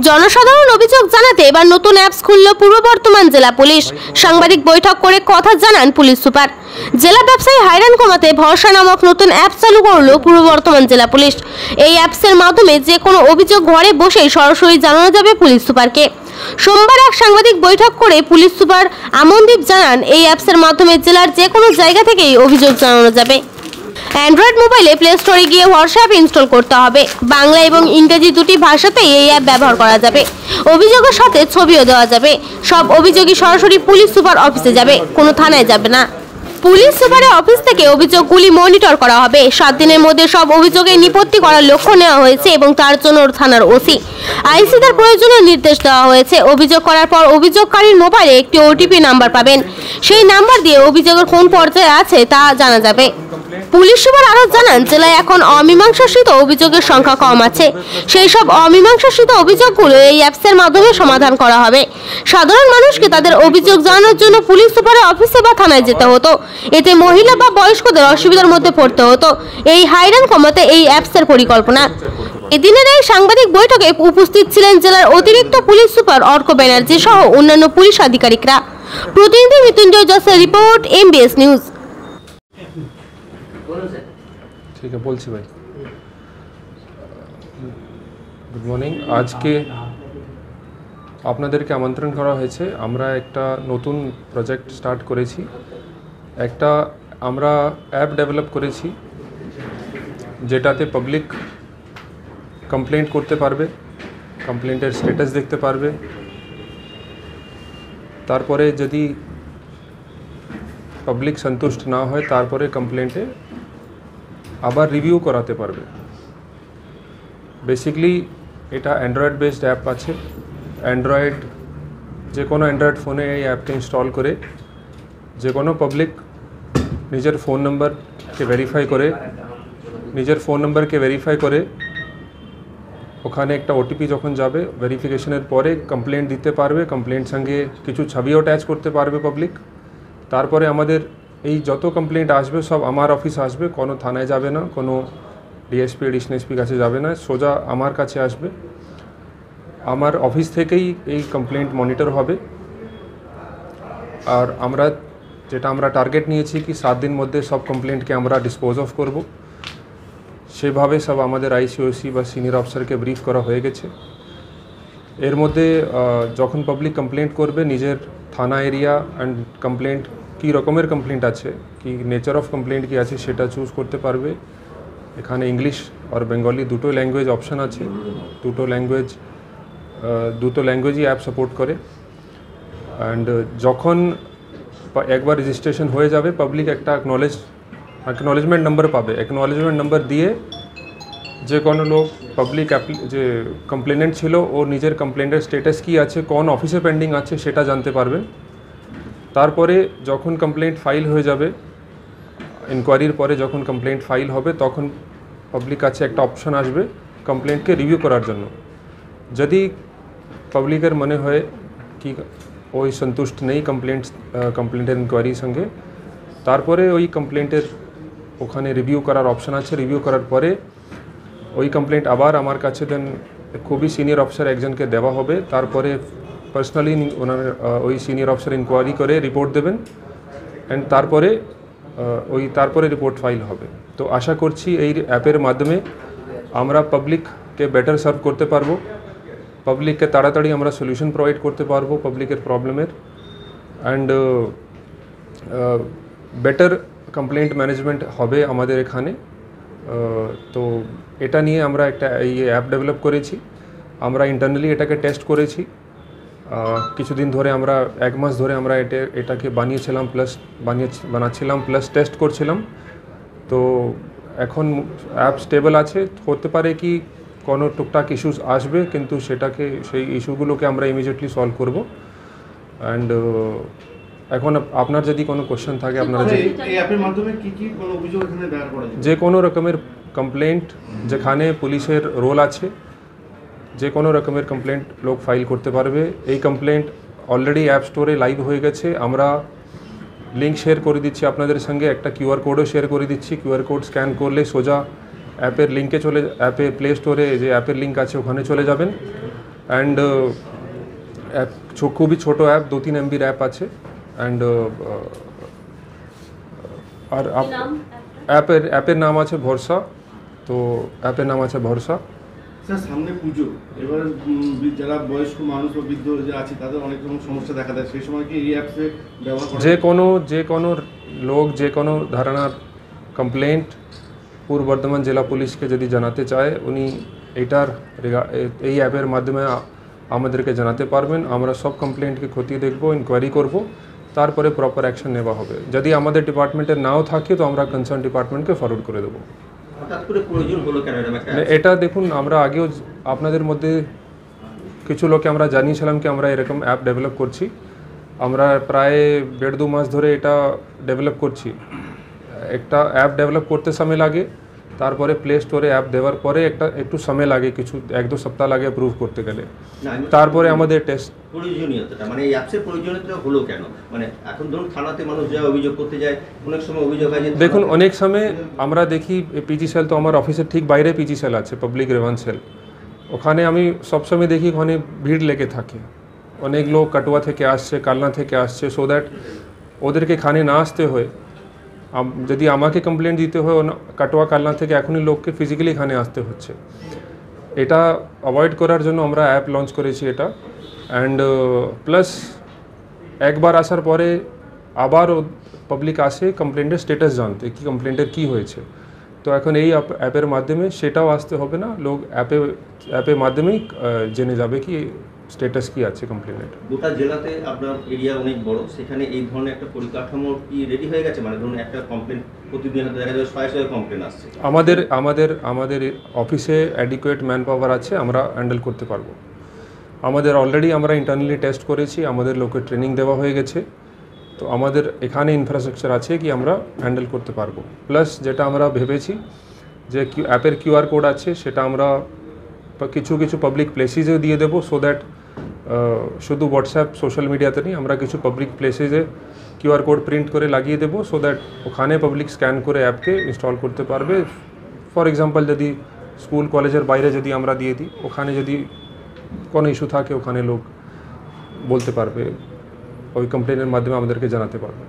জনসাধারণ অভিযোগ জানাতে এবার নতুন অ্যাপস খুলল পূর্ব বর্ধমান জেলা পুলিশ। সাংবাদিক বৈঠক করে কথা জানান পুলিশ সুপার। জেলা ব্যবসায়ী হয়রান কমাতে ভরসা নামক নতুন অ্যাপ চালু করল পূর্ব বর্ধমান জেলা পুলিশ। এই অ্যাপসের মাধ্যমে যে কোনো অভিযোগ ঘরে বসেই সরাসরি জানানো যাবে পুলিশ সুপারকে। সোমবার এক সাংবাদিক বৈঠক করে পুলিশ সুপার আমনদীপ জানান, এই অ্যাপসের মাধ্যমে জেলার যে কোনো জায়গা থেকেই অভিযোগ জানানো যাবে। অ্যান্ড্রয়েড মোবাইলে প্লে স্টোরে গিয়ে হোয়াটসঅ্যাপ ইনস্টল করতে হবে। বাংলা এবং ইংরেজি দুটি ভাষাতেই এই অ্যাপ ব্যবহার করা যাবে। অভিযোগের সাথে ছবিও দেওয়া যাবে। সব অভিযোগই সরাসরি পুলিশ সুপার অফিসে যাবে, কোনো থানায় যাবে না। পুলিশ সুপারের অফিস থেকে অভিযোগগুলি মনিটর করা হবে। 7 দিনের মধ্যে সব অভিযোগের নিপত্তি করার লক্ষ্য নেওয়া হয়েছে এবং তার জন্য থানার ওসি আইসিদের প্রয়োজনীয় নির্দেশ দেওয়া হয়েছে। অভিযোগ করার পর অভিযোগকারীর মোবাইলে একটি ওটিপি নাম্বার পাবেন। সেই নাম্বার দিয়ে অভিযোগের কোন পর্যায়ে আছে তা জানা যাবে। পুলিশ সুপার আরও জানান, জেলায় এখন অমীমাংসাকৃত অভিযোগের সংখ্যা কম আছে। সেই সব অমীমাংসাকৃত অভিযোগগুলো এই অ্যাপসের মাধ্যমে সমাধান করা হবে। সাধারণ মানুষকে তাদের অভিযোগ জানানোর জন্য পুলিশ সুপারের অফিসে বা থানায় যেতে হতো। এতে মহিলা বা বয়স্কদের অসুবিধার মধ্যে পড়তে হতো। এই হয়রান কমাতে এই অ্যাপসের পরিকল্পনা। এদিনের এই সাংবাদিক বৈঠকে উপস্থিত ছিলেন জেলার অতিরিক্ত পুলিশ সুপার অর্ক ব্যানার্জি সহ অন্যান্য পুলিশ আধিকারিকরা। প্রতিনিধি মৃত্যুঞ্জয় জসের রিপোর্ট, MBS নিউজ। ठीक है, बोलছি ভাই। Good morning. আজকে আপনাদেরকে আমন্ত্রণ করা হয়েছে। আমরা একটা নতুন প্রজেক্ট স্টার্ট করেছি। একটা আমরা অ্যাপ ডেভেলপ করেছি যেটাতে পাবলিক কমপ্লেন্ট করতে পারবে, কমপ্লেন্টের স্ট্যাটাস দেখতে পারবে। তারপরে যদি পাবলিক সন্তুষ্ট না হয় তারপরে কমপ্লেন্টে আবার রিভিউ করাতে পারবে। বেসিক্যালি এটা অ্যান্ড্রয়েড বেসড অ্যাপ আছে। যে কোনো অ্যান্ড্রয়েড ফোনে এই অ্যাপটা ইনস্টল করে যে কোনো পাবলিক নিজের ফোন নাম্বারকে ভেরিফাই করে ওখানে একটা ওটিপি যখন যাবে, ভেরিফিকেশনের পরে কমপ্লেন্ট দিতে পারবে। কমপ্লেন্ট সঙ্গে কিছু ছবিও অ্যাটাচ করতে পারবে পাবলিক। তারপরে আমাদের এই যত কমপ্লেন্ট আসবে সব আমার অফিস আসবে, কোনো থানায় যাবে না, কোনো ডিএসপি এডিশনাল এসপি কাছে যাবে না, সোজা আমার কাছে আসবে। আমার অফিস থেকেই এই কমপ্লেন্ট মনিটর হবে। আর আমরা টার্গেট নিয়েছি কি 7 দিন মধ্যে সব কমপ্লেন্টকে আমরা ডিসপোজ অফ করব। সেভাবে সব আমাদের আইসিওসি বা সিনিয়র অফিসারকে ব্রিফ করা হয়ে গেছে। এর মধ্যে যখন পাবলিক কমপ্লেন্ট করবে নিজের থানা এরিয়া অ্যান্ড কমপ্লেন্ট কী রকমের কমপ্লেন্ট আছে, কি নেচার অফ কমপ্লেন্ট কী আছে সেটা চুজ করতে পারবে। এখানে ইংলিশ আর বেঙ্গলি দুটো ল্যাঙ্গুয়েজ অপশান আছে। দুটো ল্যাঙ্গুয়েজই অ্যাপ সাপোর্ট করে। অ্যান্ড যখন একবার রেজিস্ট্রেশন হয়ে যাবে পাবলিক একটা অ্যাকনলেজমেন্ট নাম্বার পাবে। অ্যাকনলেজমেন্ট নাম্বার দিয়ে যে কোনো লোক পাবলিক যে কমপ্লেনেন্ট ছিল ওর নিজের কমপ্লেন্টের স্ট্যাটাস কী আছে, কোন অফিসে পেন্ডিং আছে সেটা জানতে পারবেন। তারপরে যখন কমপ্লেন্ট ফাইল হয়ে যাবে, ইনকোয়ারির পরে যখন কমপ্লেন্ট ফাইল হবে তখন পাবলিক কাছে একটা অপশন আসবে কমপ্লেন্টকে রিভিউ করার জন্য। যদি পাবলিকের মনে হয় কি ওই সন্তুষ্ট নেই কমপ্লেন্টের ইনকোয়ারির সঙ্গে, তারপরে ওই কমপ্লেন্টের ওখানে রিভিউ করার অপশন আছে। রিভিউ করার পরে ওই কমপ্লেন্ট আবার আমার কাছে দেন খুবই সিনিয়র অফিসার একজনকে দেওয়া হবে। তারপরে পার্সোনালি ওই সিনিয়র অফিসার ইনকোয়ারি করে রিপোর্ট দেবেন অ্যান্ড তারপরে রিপোর্ট ফাইল হবে। তো আশা করছি এই অ্যাপের মাধ্যমে আমরা পাবলিককে বেটার সার্ভ করতে পারবো, পাবলিককে তাড়াতাড়ি আমরা সলিউশন প্রোভাইড করতে পারবো পাবলিকের প্রবলেমের, অ্যান্ড বেটার কমপ্লেন্ট ম্যানেজমেন্ট হবে আমাদের এখানে। তো এটা নিয়ে আমরা একটা এই অ্যাপ ডেভেলপ করেছি। আমরা ইন্টারনালি এটাকে টেস্ট করেছি কিছুদিন ধরে। আমরা 1 মাস ধরে আমরা এটাকে বানাচ্ছিলাম প্লাস টেস্ট করছিলাম। তো এখন অ্যাপ স্টেবল আছে। হতে পারে কি কোনো টুকটাক ইস্যুস আসবে, কিন্তু সেই ইস্যুগুলোকে আমরা ইমিডিয়েটলি সলভ করব। অ্যান্ড এখন আপনার যদি কোনো কোশ্চেন থাকে, আপনারা যে কোনো রকমের কমপ্লেন্ট যেখানে পুলিশের রোল আছে, যে কোনো রকমের কমপ্লেন্ট লোক ফাইল করতে পারবে। এই কমপ্লেন্ট অলরেডি অ্যাপ স্টোরে লাইভ হয়ে গেছে। আমরা লিঙ্ক শেয়ার করে দিচ্ছি আপনাদের সঙ্গে, একটা QR কোডও শেয়ার করে দিচ্ছি। QR কোড স্ক্যান করলে সোজা অ্যাপের লিঙ্কে প্লে স্টোরে যে অ্যাপের লিঙ্ক আছে ওখানে চলে যাবেন। অ্যান্ড অ্যাপ খুবই ছোটো অ্যাপ, 2-3 MB অ্যাপ আছে। অ্যান্ড আর অ্যাপের নাম আছে ভরসা। তো অ্যাপের নাম আছে ভরসা। স্যার সামনে পুজো, এবার যারা বয়স্ক মানুষ বা বৃদ্ধ যে আছে তাদের অনেক রকম সমস্যা দেখা দেয়, সেই সময় কি এই অ্যাপসে ব্যবহার করা? যে কোনো লোক যে কোনো ধারণার কমপ্লেন্ট পূর্ব বর্ধমান জেলা পুলিশকে যদি জানাতে চায়, উনি এই অ্যাপের মাধ্যমে আমাদেরকে জানাতে পারবেন। আমরা সব কমপ্লেন্টকে খতিয়ে দেখব, ইনকোয়ারি করব, তারপরে প্রপার অ্যাকশন নেওয়া হবে। যদি আমাদের ডিপার্টমেন্টের নাও থাকে তো আমরা কনসার্ন ডিপার্টমেন্টকে ফরওয়ার্ড করে দেবো। এটা দেখুন, আমরা আগেও আপনাদের মধ্যে কিছু লোককে আমরা জানিয়েছিলাম কি আমরা এরকম অ্যাপ ডেভেলপ করছি। আমরা প্রায় 1.5-2 মাস ধরে এটা ডেভেলপ করছি। একটা অ্যাপ ডেভেলপ করতে সময় লাগে, তারপরে প্লে স্টোরে অ্যাপ দেওয়ার পরে একটু সময় লাগে, কিছু 1-2 সপ্তাহ লাগে অ্যাপ্রুভ করতে গেলে। তারপরে আমাদের টেস্ট প্রয়োজনীয়তা, মানে এই অ্যাপসের প্রয়োজনীয়তা হলো কেন? মানে এখন ধরুন থানাতে মানুষ যা অভিযোগ করতে যায়, অনেক সময় অভিযোগ হয় যে দেখুন, অনেক সময় আমরা দেখি পিজি সেল, তো আমার অফিসের ঠিক বাইরে পিজি সেল আছে, পাবলিক গ্রিভেন্স সেল। ওখানে আমি সবসময় দেখি ওখানে ভিড় লেগে থাকে। অনেক লোক কাটোয়া থেকে আসছে, কালনা থেকে আসছে, সো দ্যাট ওদেরকে এখানে না আসতে হয়। যদি আমাকে কমপ্লেন দিতে হয় কাটোয়া কালনা থেকে, এখনই লোককে ফিজিক্যালি এখানে আসতে হচ্ছে। এটা অ্যাভয়েড করার জন্য আমরা অ্যাপ লঞ্চ করেছি এটা। অ্যান্ড প্লাস একবার আসার পরে আবার পাবলিক আসে কমপ্লেন্টের স্ট্যাটাস জানতে, কি কমপ্লেন্টের কী হয়েছে। তো এখন এই অ্যাপের মাধ্যমে সেটাও আসতে হবে না, লোক অ্যাপের মাধ্যমেই জেনে যাবে কি স্ট্যাটাস কি আছে কমপ্লেনের। গোটা জেলাতে আপনার এরিয়া অনেক বড়, সেখানে এই ধরনের একটা পরিকাঠামো কি রেডি হয়ে গেছে? মানে ধরুন একটা কমপ্লেন প্রতিদিন হয়তো দেখা যাবে 100 কমপ্লেন আসছে। আমাদের অফিসে অ্যাডিকুয়েট ম্যান পাওয়ার আছে, আমরা হ্যান্ডেল করতে পারবো। আমাদের অলরেডি আমরা ইন্টারনালি টেস্ট করেছি, আমাদের লোকের ট্রেনিং দেওয়া হয়ে গেছে। তো আমাদের এখানে ইনফ্রাস্ট্রাকচার আছে কি আমরা হ্যান্ডেল করতে পারবো। প্লাস যেটা আমরা ভেবেছি যে অ্যাপের QR কোড আছে, সেটা আমরা কিছু পাবলিক প্লেসেসে দিয়ে দেবো, সো দ্যাট শুধু হোয়াটসঅ্যাপ সোশ্যাল মিডিয়াতে নেই, আমরা কিছু পাবলিক প্লেসেসে QR কোড প্রিন্ট করে লাগিয়ে দেবো, সো দ্যাট ওখানে পাবলিক স্ক্যান করে অ্যাপকে ইনস্টল করতে পারবে। ফর এক্সাম্পল, যদি স্কুল কলেজের বাইরে যদি আমরা দিয়ে দিই, ওখানে যদি কোনো ইস্যু থাকে ওখানে লোক বলতে পারবে, ওই কমপ্লেনের মাধ্যমে আমাদেরকে জানাতে পারবে।